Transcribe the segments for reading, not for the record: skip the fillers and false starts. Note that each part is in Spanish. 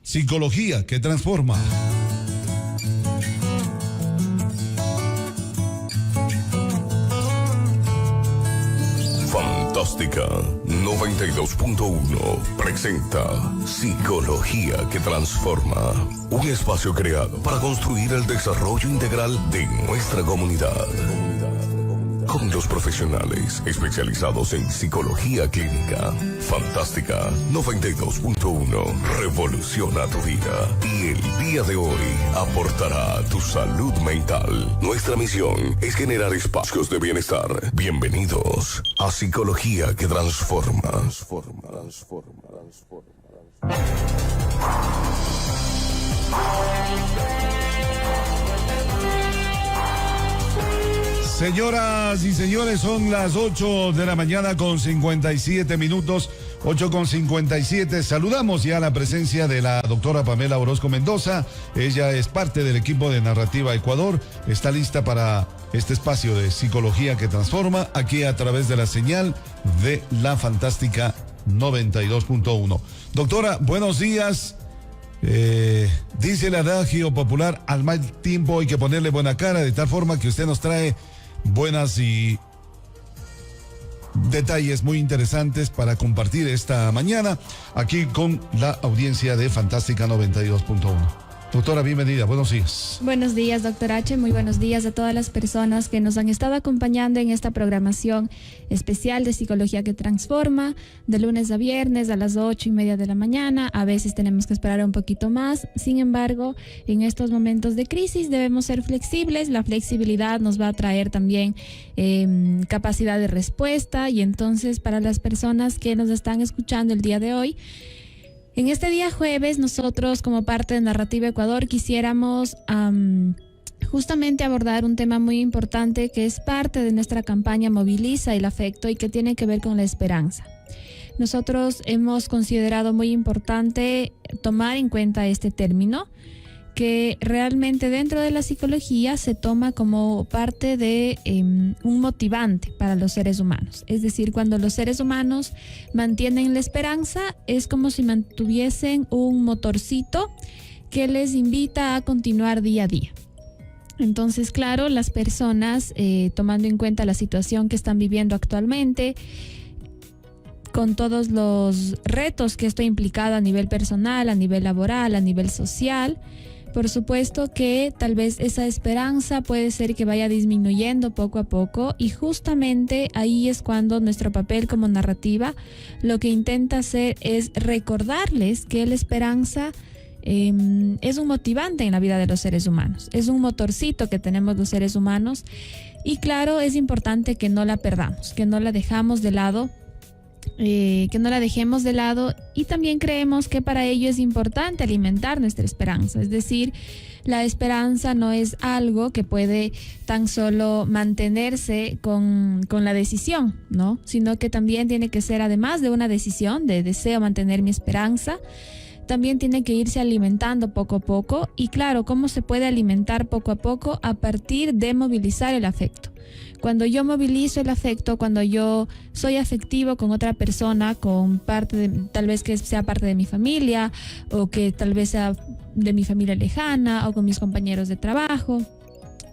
Psicología que transforma. Fantástica 92.1 presenta Psicología que transforma, un espacio creado para construir el desarrollo integral de nuestra comunidad. Con los profesionales especializados en psicología clínica. Fantástica 92.1 revoluciona tu vida y el día de hoy aportará a tu salud mental. Nuestra misión es generar espacios de bienestar. Bienvenidos a Psicología que transforma. Señoras y señores, son las 8 de la mañana con 57 minutos, 8:57. Saludamos ya la presencia de la doctora Pamela Orozco Mendoza. Ella es parte del equipo de Narrativa Ecuador. Está lista para este espacio de Psicología que transforma, aquí a través de la señal de la Fantástica 92.1. Doctora, buenos días. Dice el adagio popular, al mal tiempo hay que ponerle buena cara, de tal forma que usted nos trae buenas y detalles muy interesantes para compartir esta mañana aquí con la audiencia de Fantástica 92.1. Doctora, bienvenida, buenos días. Buenos días, doctor H. Muy buenos días a todas las personas que nos han estado acompañando en esta programación especial de Psicología que Transforma, de lunes a viernes a las 8:30 de la mañana. A veces tenemos que esperar un poquito más. Sin embargo, en estos momentos de crisis debemos ser flexibles. La flexibilidad nos va a traer también capacidad de respuesta. Y entonces, para las personas que nos están escuchando el día de hoy, en este día jueves, nosotros como parte de Narrativa Ecuador quisiéramos justamente abordar un tema muy importante que es parte de nuestra campaña Moviliza el Afecto y que tiene que ver con la esperanza. Nosotros hemos considerado muy importante tomar en cuenta este término, que realmente dentro de la psicología se toma como parte de un motivante para los seres humanos. Es decir, cuando los seres humanos mantienen la esperanza, es como si mantuviesen un motorcito que les invita a continuar día a día. Entonces, claro, las personas, tomando en cuenta la situación que están viviendo actualmente, con todos los retos que esto ha implicado a nivel personal, a nivel laboral, a nivel social, por supuesto que tal vez esa esperanza puede ser que vaya disminuyendo poco a poco, y justamente ahí es cuando nuestro papel como narrativa lo que intenta hacer es recordarles que la esperanza es un motivante en la vida de los seres humanos, es un motorcito que tenemos los seres humanos, y claro, es importante que no la perdamos, que no la dejamos de lado. Que no la dejemos de lado, y también creemos que para ello es importante alimentar nuestra esperanza. Es decir, la esperanza no es algo que puede tan solo mantenerse con la decisión, ¿no? Sino que también tiene que ser, además de una decisión de deseo mantener mi esperanza, también tiene que irse alimentando poco a poco. Y claro, ¿cómo se puede alimentar poco a poco? A partir de movilizar el afecto. Cuando yo movilizo el afecto, cuando yo soy afectivo con otra persona, con parte de, tal vez que sea parte de mi familia, o que tal vez sea de mi familia lejana, o con mis compañeros de trabajo,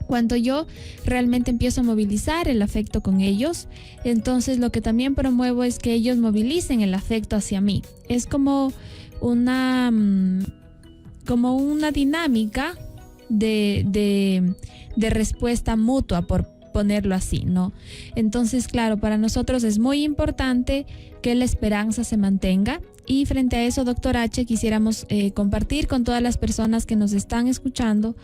cuando yo realmente empiezo a movilizar el afecto con ellos, entonces lo que también promuevo es que ellos movilicen el afecto hacia mí. Es como una dinámica de respuesta mutua, por ponerlo así, ¿no? Entonces, claro, para nosotros es muy importante que la esperanza se mantenga, y frente a eso, doctor H, quisiéramos compartir con todas las personas que nos están escuchando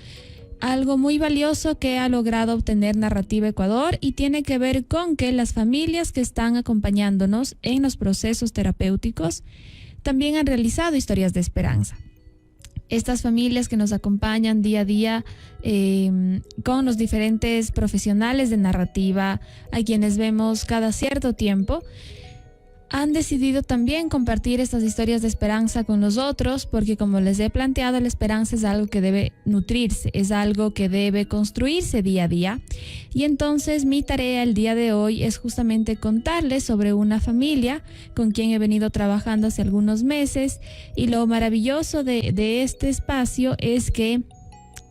algo muy valioso que ha logrado obtener Narrativa Ecuador, y tiene que ver con que las familias que están acompañándonos en los procesos terapéuticos también han realizado historias de esperanza. Estas familias que nos acompañan día a día con los diferentes profesionales de narrativa, a quienes vemos cada cierto tiempo, han decidido también compartir estas historias de esperanza con los otros, porque como les he planteado, la esperanza es algo que debe nutrirse, es algo que debe construirse día a día. Y entonces mi tarea el día de hoy es justamente contarles sobre una familia con quien he venido trabajando hace algunos meses, y lo maravilloso de este espacio es que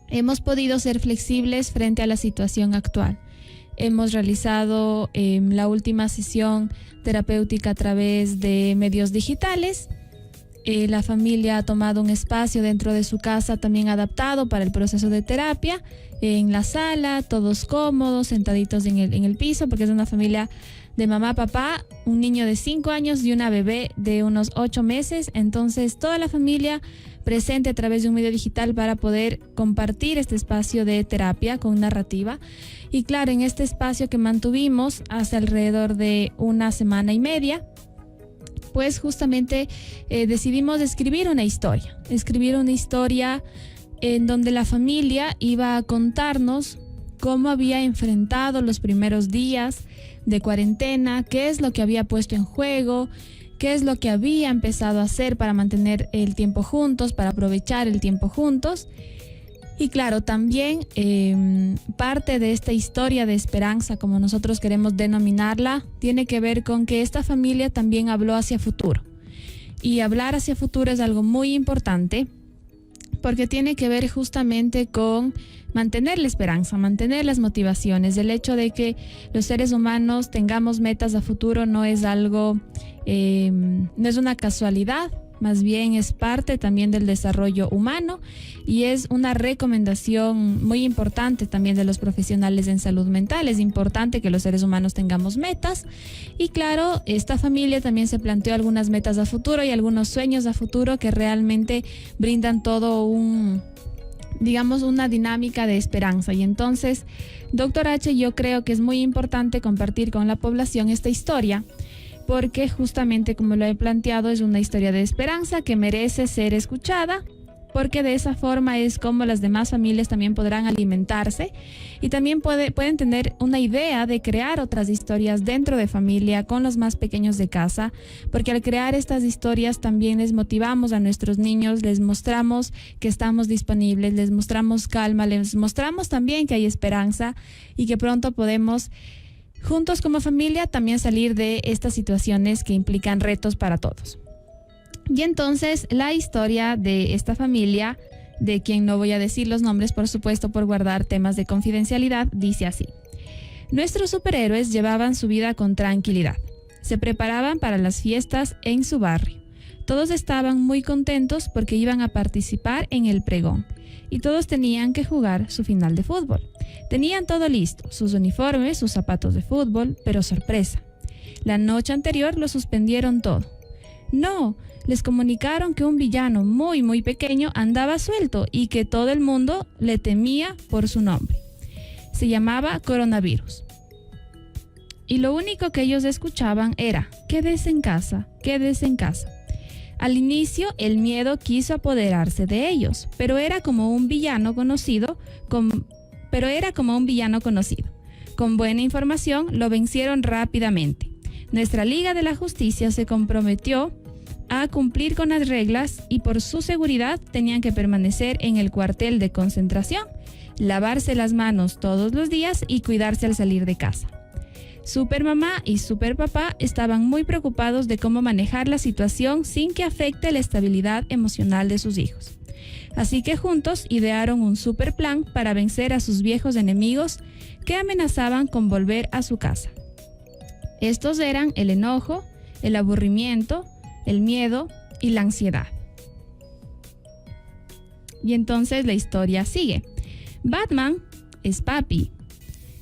hemos podido ser flexibles frente a la situación actual. Hemos realizado la última sesión terapéutica a través de medios digitales. La familia ha tomado un espacio dentro de su casa también adaptado para el proceso de terapia, en la sala, todos cómodos, sentaditos en el piso, porque es una familia de mamá, papá, un niño de 5 años y una bebé de unos 8 meses. Entonces, toda la familia presente a través de un medio digital para poder compartir este espacio de terapia con narrativa. Y claro, en este espacio que mantuvimos hace alrededor de una semana y media, pues justamente decidimos escribir una historia en donde la familia iba a contarnos cómo había enfrentado los primeros días de cuarentena, qué es lo que había puesto en juego, qué es lo que había empezado a hacer para mantener el tiempo juntos, para aprovechar el tiempo juntos. Y claro, también parte de esta historia de esperanza, como nosotros queremos denominarla, tiene que ver con que esta familia también habló hacia futuro. Y hablar hacia futuro es algo muy importante, porque tiene que ver justamente con mantener la esperanza, mantener las motivaciones. El hecho de que los seres humanos tengamos metas a futuro no es algo, no es una casualidad, más bien es parte también del desarrollo humano, y es una recomendación muy importante también de los profesionales en salud mental. Es importante que los seres humanos tengamos metas, y claro, esta familia también se planteó algunas metas a futuro y algunos sueños a futuro que realmente brindan todo una dinámica de esperanza. Y entonces, Dr. H, yo creo que es muy importante compartir con la población esta historia, porque justamente, como lo he planteado, es una historia de esperanza que merece ser escuchada, porque de esa forma es como las demás familias también podrán alimentarse y también pueden tener una idea de crear otras historias dentro de familia con los más pequeños de casa, porque al crear estas historias también les motivamos a nuestros niños, les mostramos que estamos disponibles, les mostramos calma, les mostramos también que hay esperanza y que pronto podemos juntos como familia también salir de estas situaciones que implican retos para todos. Y entonces la historia de esta familia, de quien no voy a decir los nombres, por supuesto, por guardar temas de confidencialidad, dice así: nuestros superhéroes llevaban su vida con tranquilidad. Se preparaban para las fiestas en su barrio. Todos estaban muy contentos porque iban a participar en el pregón y todos tenían que jugar su final de fútbol. Tenían todo listo, sus uniformes, sus zapatos de fútbol, pero sorpresa. La noche anterior lo suspendieron todo. No, les comunicaron que un villano muy muy pequeño andaba suelto y que todo el mundo le temía por su nombre. Se llamaba coronavirus. Y lo único que ellos escuchaban era: quédese en casa, quédese en casa. Al inicio el miedo quiso apoderarse de ellos, pero era como un villano conocido. Con buena información lo vencieron rápidamente. Nuestra Liga de la Justicia se comprometió a cumplir con las reglas y por su seguridad tenían que permanecer en el cuartel de concentración, lavarse las manos todos los días y cuidarse al salir de casa. Supermamá y Superpapá estaban muy preocupados de cómo manejar la situación sin que afecte la estabilidad emocional de sus hijos. Así que juntos idearon un super plan para vencer a sus viejos enemigos que amenazaban con volver a su casa. Estos eran el enojo, el aburrimiento, el miedo y la ansiedad. Y entonces la historia sigue. Batman es papi,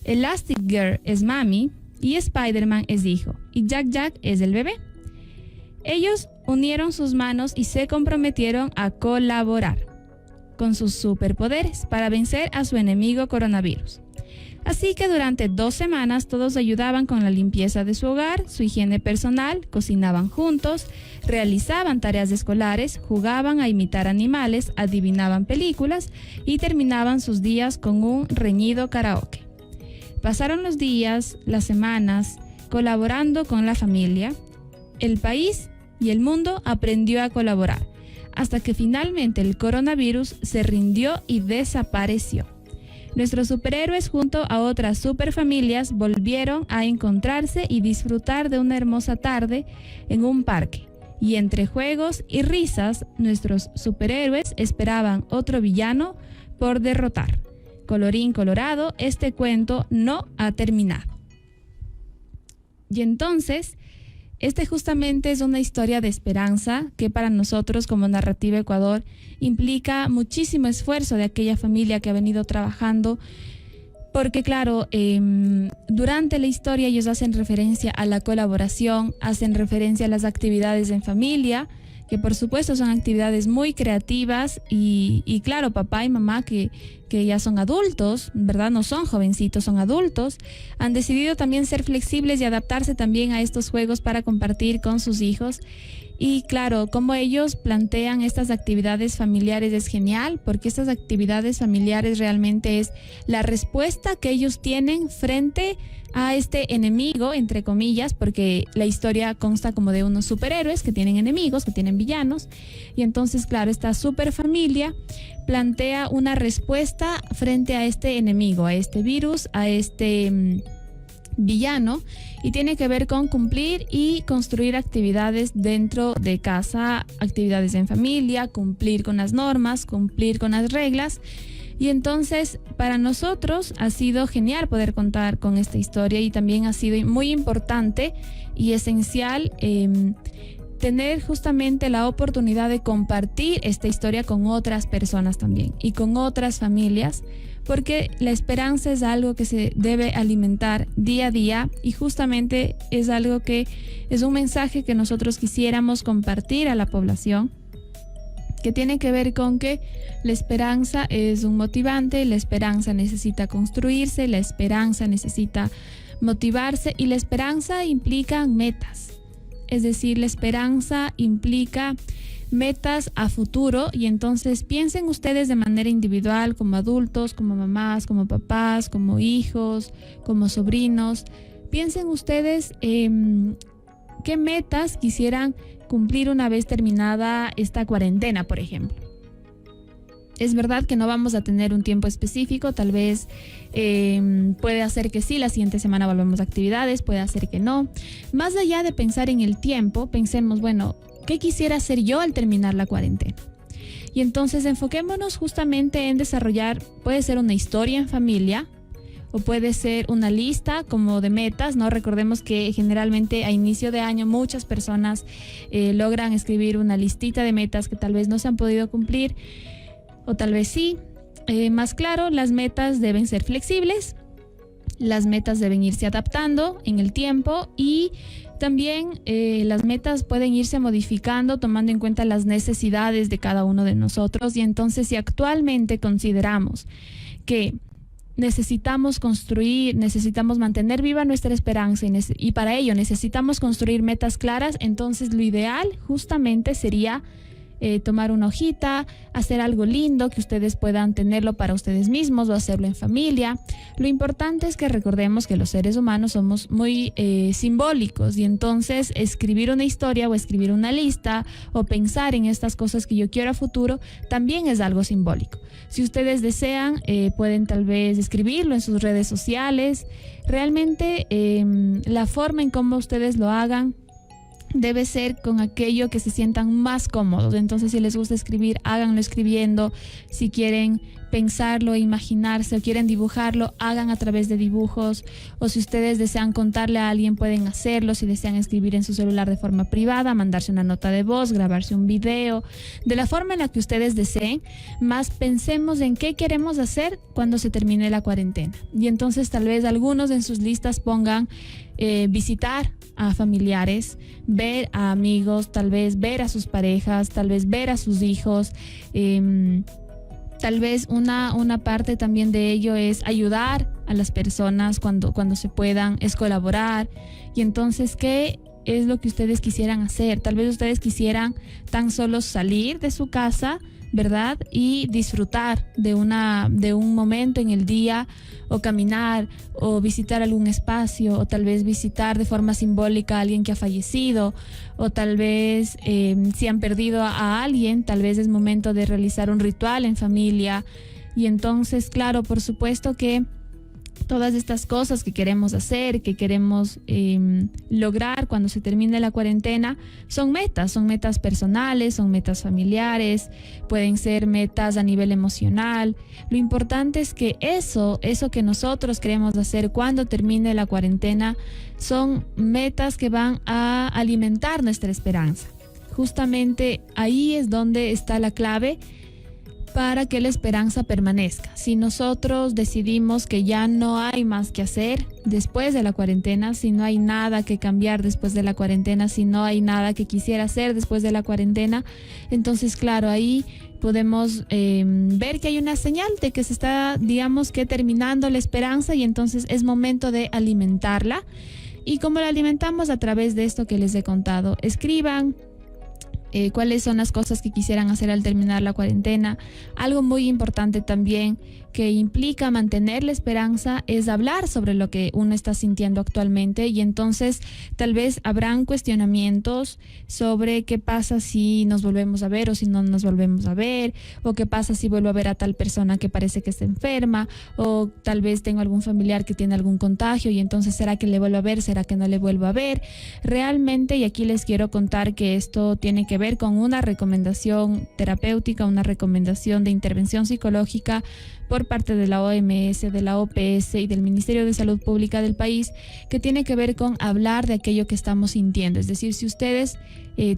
Elastigirl es mami y Spider-Man es hijo y Jack es el bebé. Ellos unieron sus manos y se comprometieron a colaborar con sus superpoderes para vencer a su enemigo coronavirus. Así que durante 2 semanas todos ayudaban con la limpieza de su hogar, su higiene personal, cocinaban juntos, realizaban tareas escolares, jugaban a imitar animales, adivinaban películas y terminaban sus días con un reñido karaoke. Pasaron los días, las semanas, colaborando con la familia. el país y el mundo aprendió a colaborar, hasta que finalmente el coronavirus se rindió y desapareció. Nuestros superhéroes junto a otras superfamilias volvieron a encontrarse y disfrutar de una hermosa tarde en un parque. Y entre juegos y risas, nuestros superhéroes esperaban otro villano por derrotar. Colorín colorado, este cuento no ha terminado. Y entonces, justamente es una historia de esperanza que para nosotros como Narrativa Ecuador implica muchísimo esfuerzo de aquella familia que ha venido trabajando, porque claro, durante la historia ellos hacen referencia a la colaboración, hacen referencia a las actividades en familia, que por supuesto son actividades muy creativas y claro, papá y mamá que ya son adultos, ¿verdad? No son jovencitos, son adultos, han decidido también ser flexibles y adaptarse también a estos juegos para compartir con sus hijos. Y claro, como ellos plantean estas actividades familiares es genial, porque estas actividades familiares realmente es la respuesta que ellos tienen frente a este enemigo, entre comillas, porque la historia consta como de unos superhéroes que tienen enemigos, que tienen villanos, y entonces, claro, esta superfamilia plantea una respuesta frente a este enemigo, a este virus, a este villano, y tiene que ver con cumplir y construir actividades dentro de casa, actividades en familia, cumplir con las normas, cumplir con las reglas. Y entonces para nosotros ha sido genial poder contar con esta historia, y también ha sido muy importante y esencial tener justamente la oportunidad de compartir esta historia con otras personas también y con otras familias, porque la esperanza es algo que se debe alimentar día a día, y justamente es algo que es un mensaje que nosotros quisiéramos compartir a la población, que tiene que ver con que la esperanza es un motivante, la esperanza necesita construirse, la esperanza necesita motivarse, y la esperanza implica metas. Es decir, la esperanza implica metas a futuro, y entonces piensen ustedes de manera individual, como adultos, como mamás, como papás, como hijos, como sobrinos. Piensen ustedes qué metas quisieran cumplir una vez terminada esta cuarentena, por ejemplo. Es verdad que no vamos a tener un tiempo específico, tal vez puede hacer que sí, la siguiente semana volvemos a actividades, puede hacer que no. Más allá de pensar en el tiempo, pensemos, bueno, ¿qué quisiera hacer yo al terminar la cuarentena? Y entonces enfoquémonos justamente en desarrollar, puede ser una historia en familia, o puede ser una lista como de metas, ¿no? Recordemos que generalmente a inicio de año muchas personas logran escribir una listita de metas que tal vez no se han podido cumplir, o tal vez sí. Más claro, las metas deben ser flexibles, las metas deben irse adaptando en el tiempo, y también las metas pueden irse modificando tomando en cuenta las necesidades de cada uno de nosotros. Y entonces, si actualmente consideramos que necesitamos construir, necesitamos mantener viva nuestra esperanza y para ello necesitamos construir metas claras, entonces lo ideal justamente sería tomar una hojita, hacer algo lindo que ustedes puedan tenerlo para ustedes mismos o hacerlo en familia. Lo importante es que recordemos que los seres humanos somos muy simbólicos, y entonces escribir una historia o escribir una lista o pensar en estas cosas que yo quiero a futuro también es algo simbólico. Si ustedes desean, pueden tal vez escribirlo en sus redes sociales. Realmente la forma en cómo ustedes lo hagan debe ser con aquello que se sientan más cómodos. Entonces, si les gusta escribir, háganlo escribiendo. Si quieren pensarlo, imaginarse o quieren dibujarlo, hagan a través de dibujos. O si ustedes desean contarle a alguien, pueden hacerlo. Si desean escribir en su celular de forma privada, mandarse una nota de voz, grabarse un video, de la forma en la que ustedes deseen. Más pensemos en qué queremos hacer cuando se termine la cuarentena. Y entonces tal vez algunos en sus listas pongan visitar a familiares, ver a amigos, tal vez ver a sus parejas, tal vez ver a sus hijos. Tal vez una parte también de ello es ayudar a las personas cuando se puedan, es colaborar. Y entonces, ¿qué es lo que ustedes quisieran hacer? Tal vez ustedes quisieran tan solo salir de su casa, ¿verdad? Y disfrutar de un momento en el día, o caminar, o visitar algún espacio, o tal vez visitar de forma simbólica a alguien que ha fallecido, o tal vez si han perdido a alguien, tal vez es momento de realizar un ritual en familia. Y entonces, claro, por supuesto que todas estas cosas que queremos hacer, que queremos lograr cuando se termine la cuarentena, son metas personales, son metas familiares, pueden ser metas a nivel emocional. Lo importante es que eso que nosotros queremos hacer cuando termine la cuarentena, son metas que van a alimentar nuestra esperanza. Justamente ahí es donde está la clave para que la esperanza permanezca. Si nosotros decidimos que ya no hay más que hacer después de la cuarentena, si no hay nada que cambiar después de la cuarentena, si no hay nada que quisiera hacer después de la cuarentena, entonces claro, ahí podemos ver que hay una señal de que se está, digamos que terminando la esperanza, y entonces es momento de alimentarla. ¿Y cómo la alimentamos? A través de esto que les he contado. Escriban cuáles son las cosas que quisieran hacer al terminar la cuarentena. Algo muy importante también que implica mantener la esperanza es hablar sobre lo que uno está sintiendo actualmente, y entonces tal vez habrán cuestionamientos sobre qué pasa si nos volvemos a ver o si no nos volvemos a ver, o qué pasa si vuelvo a ver a tal persona que parece que está enferma, o tal vez tengo algún familiar que tiene algún contagio y entonces ¿será que le vuelvo a ver? ¿Será que no le vuelvo a ver? Realmente, y aquí les quiero contar que esto tiene que ver con una recomendación terapéutica, una recomendación de intervención psicológica por parte de la OMS, de la OPS y del Ministerio de Salud Pública del país, que tiene que ver con hablar de aquello que estamos sintiendo. Es decir, si ustedes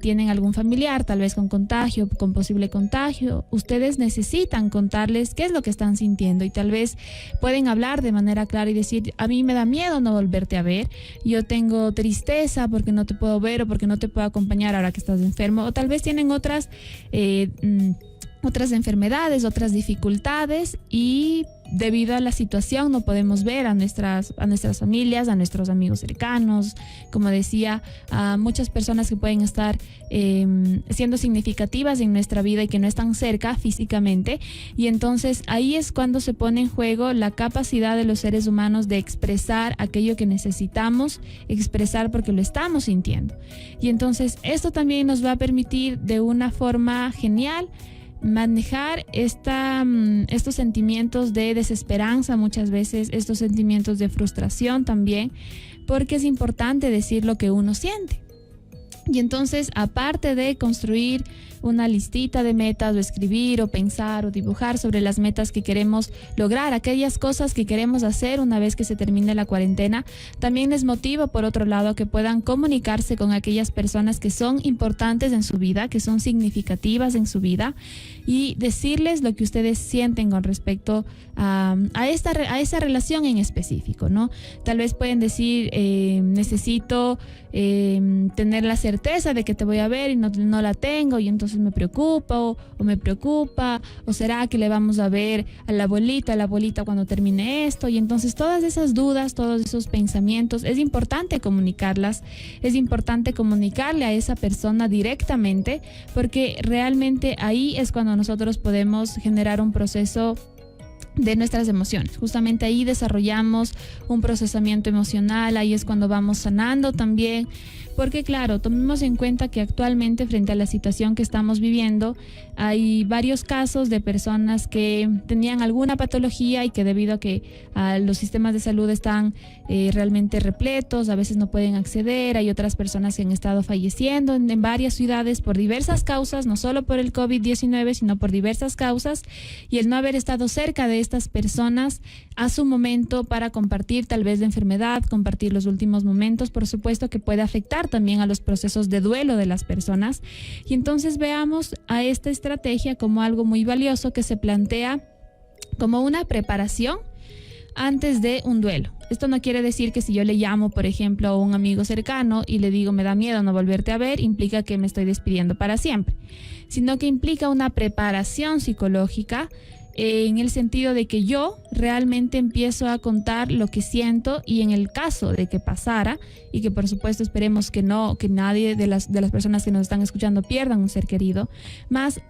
tienen algún familiar, tal vez con contagio, con posible contagio, ustedes necesitan contarles qué es lo que están sintiendo, y tal vez pueden hablar de manera clara y decir: a mí me da miedo no volverte a ver, yo tengo tristeza porque no te puedo ver o porque no te puedo acompañar ahora que estás enfermo, o tal vez tienen otras enfermedades, otras dificultades, y debido a la situación no podemos ver a nuestras familias, a nuestros amigos cercanos, como decía, a muchas personas que pueden estar siendo significativas en nuestra vida y que no están cerca físicamente. Y entonces ahí es cuando se pone en juego la capacidad de los seres humanos de expresar aquello que necesitamos expresar porque lo estamos sintiendo. Y entonces esto también nos va a permitir de una forma genial manejar estos sentimientos de desesperanza, muchas veces estos sentimientos de frustración también, porque es importante decir lo que uno siente. Y entonces, aparte de construir una listita de metas, o escribir o pensar o dibujar sobre las metas que queremos lograr, aquellas cosas que queremos hacer una vez que se termine la cuarentena, también les motivo por otro lado que puedan comunicarse con aquellas personas que son importantes en su vida, que son significativas en su vida, y decirles lo que ustedes sienten con respecto a esa relación en específico, ¿no? Tal vez pueden decir, necesito tener la certeza de que te voy a ver y no la tengo, y entonces me preocupa o me preocupa, o será que le vamos a ver a la abuelita cuando termine esto. Y entonces todas esas dudas, todos esos pensamientos, es importante comunicarlas, es importante comunicarle a esa persona directamente, porque realmente ahí es cuando nosotros podemos generar un proceso de nuestras emociones. Justamente ahí desarrollamos un procesamiento emocional, ahí es cuando vamos sanando también, porque claro, tomemos en cuenta que actualmente, frente a la situación que estamos viviendo, hay varios casos de personas que tenían alguna patología y que debido a que los sistemas de salud están realmente repletos, a veces no pueden acceder. Hay otras personas que han estado falleciendo en varias ciudades por diversas causas, no solo por el COVID-19, sino por diversas causas, y el no haber estado cerca de estas personas a su momento para compartir tal vez la enfermedad, compartir los últimos momentos, por supuesto que puede afectar también a los procesos de duelo de las personas. Y entonces veamos a esta estrategia como algo muy valioso que se plantea como una preparación antes de un duelo. Esto no quiere decir que si yo le llamo, por ejemplo, a un amigo cercano y le digo me da miedo no volverte a ver, implica que me estoy despidiendo para siempre, sino que implica una preparación psicológica en el sentido de que yo realmente empiezo a contar lo que siento, y en el caso de que pasara, y que por supuesto esperemos que no, que nadie de las personas que nos están escuchando pierdan un ser querido, más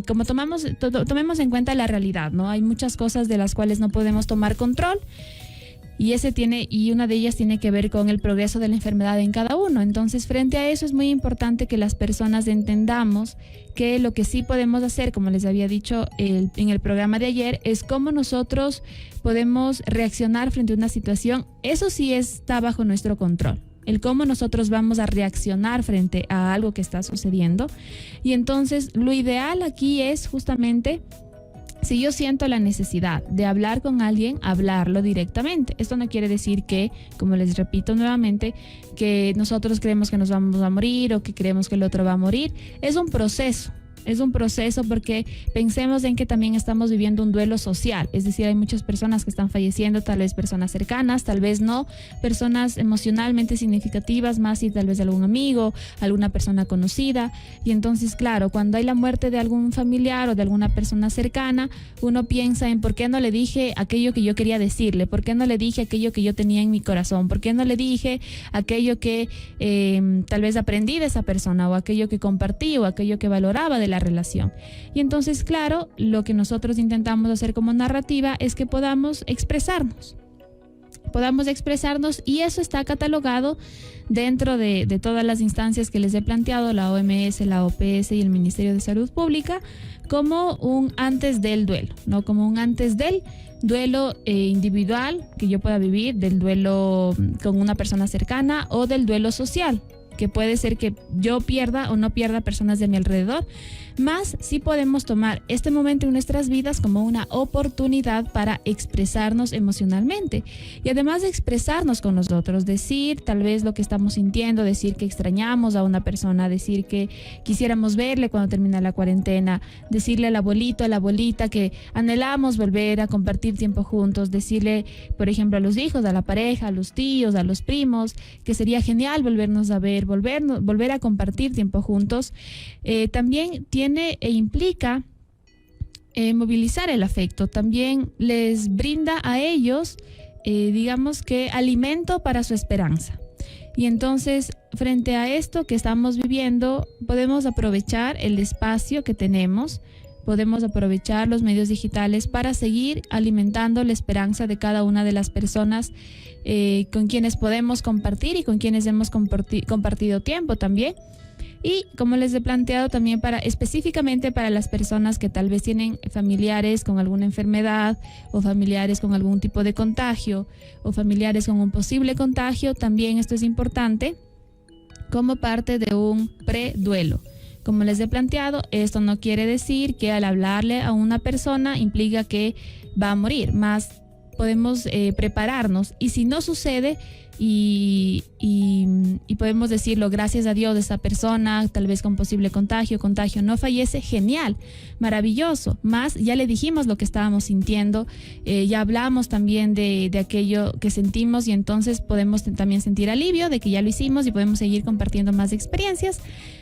como tomemos en cuenta la realidad, ¿no? Hay muchas cosas de las cuales no podemos tomar control. Y una de ellas tiene que ver con el progreso de la enfermedad en cada uno. Entonces, frente a eso es muy importante que las personas entendamos que lo que sí podemos hacer, como les había dicho en el programa de ayer, es cómo nosotros podemos reaccionar frente a una situación. Eso sí está bajo nuestro control. El cómo nosotros vamos a reaccionar frente a algo que está sucediendo. Y entonces, lo ideal aquí es justamente, si yo siento la necesidad de hablar con alguien, hablarlo directamente. Esto no quiere decir que, como les repito nuevamente, que nosotros creemos que nos vamos a morir o que creemos que el otro va a morir. Es un proceso. Es un proceso porque pensemos en que también estamos viviendo un duelo social, es decir, hay muchas personas que están falleciendo, tal vez personas cercanas, tal vez no, personas emocionalmente significativas, más y tal vez algún amigo, alguna persona conocida. Y entonces, claro, cuando hay la muerte de algún familiar o de alguna persona cercana, uno piensa en por qué no le dije aquello que yo quería decirle, por qué no le dije aquello que yo tenía en mi corazón, por qué no le dije aquello que tal vez aprendí de esa persona, o aquello que compartí, o aquello que valoraba de la relación. Y entonces, claro, lo que nosotros intentamos hacer como narrativa es que podamos expresarnos, y eso está catalogado dentro de todas las instancias que les he planteado, la OMS, la OPS y el Ministerio de Salud Pública, como un antes del duelo, ¿no? Como un antes del duelo individual que yo pueda vivir, del duelo con una persona cercana, o del duelo social, que puede ser que yo pierda o no pierda personas de mi alrededor. Más sí podemos tomar este momento en nuestras vidas como una oportunidad para expresarnos emocionalmente, y además de expresarnos con nosotros, decir tal vez lo que estamos sintiendo, decir que extrañamos a una persona, decir que quisiéramos verle cuando termina la cuarentena, decirle al abuelito, a la abuelita que anhelamos volver a compartir tiempo juntos, decirle, por ejemplo, a los hijos, a la pareja, a los tíos, a los primos, que sería genial volvernos a ver, volver a compartir tiempo juntos. También tiene e implica movilizar el afecto. También les brinda a ellos, digamos que alimento para su esperanza. Y entonces, frente a esto que estamos viviendo, podemos aprovechar el espacio que tenemos, podemos aprovechar los medios digitales para seguir alimentando la esperanza de cada una de las personas con quienes podemos compartir y con quienes hemos compartido tiempo también. Y como les he planteado también, específicamente para las personas que tal vez tienen familiares con alguna enfermedad, o familiares con algún tipo de contagio, o familiares con un posible contagio, también esto es importante como parte de un preduelo. Como les he planteado, esto no quiere decir que al hablarle a una persona implica que va a morir, más podemos prepararnos, y si no sucede, y podemos decirlo, gracias a Dios, esa persona tal vez con posible contagio no fallece, genial, maravilloso, más ya le dijimos lo que estábamos sintiendo, ya hablamos también de aquello que sentimos, y entonces podemos también sentir alivio de que ya lo hicimos y podemos seguir compartiendo más experiencias.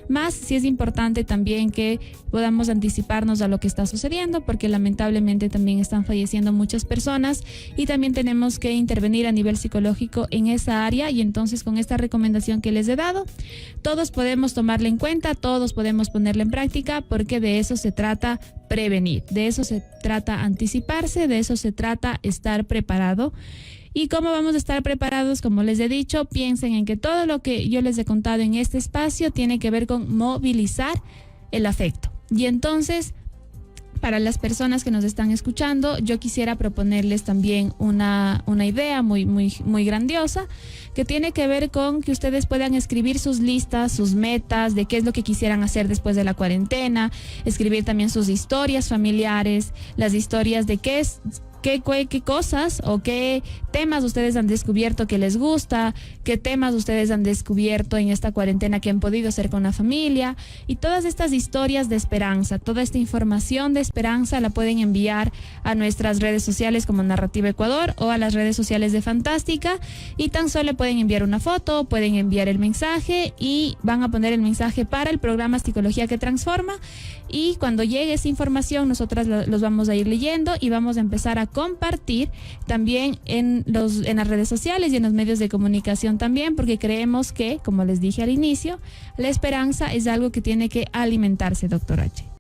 Más sí es importante también que podamos anticiparnos a lo que está sucediendo, porque lamentablemente también están falleciendo muchas personas, y también tenemos que intervenir a nivel psicológico en esa área. Y entonces, con esta recomendación que les he dado, todos podemos tomarla en cuenta, todos podemos ponerla en práctica, porque de eso se trata prevenir, de eso se trata anticiparse, de eso se trata estar preparado. ¿Y cómo vamos a estar preparados? Como les he dicho, piensen en que todo lo que yo les he contado en este espacio tiene que ver con movilizar el afecto. Y entonces, para las personas que nos están escuchando, yo quisiera proponerles también una idea muy grandiosa, que tiene que ver con que ustedes puedan escribir sus listas, sus metas, de qué es lo que quisieran hacer después de la cuarentena, escribir también sus historias familiares, las historias de qué qué cosas o qué temas ustedes han descubierto que les gusta, qué temas ustedes han descubierto en esta cuarentena que han podido hacer con la familia, y todas estas historias de esperanza, toda esta información de esperanza la pueden enviar a nuestras redes sociales como Narrativa Ecuador o a las redes sociales de Fantástica, y tan solo pueden enviar una foto, pueden enviar el mensaje y van a poner el mensaje para el programa Psicología que Transforma, y cuando llegue esa información nosotras los vamos a ir leyendo y vamos a empezar a compartir también en las redes sociales y en los medios de comunicación también, porque creemos que, como les dije al inicio, la esperanza es algo que tiene que alimentarse, doctor H.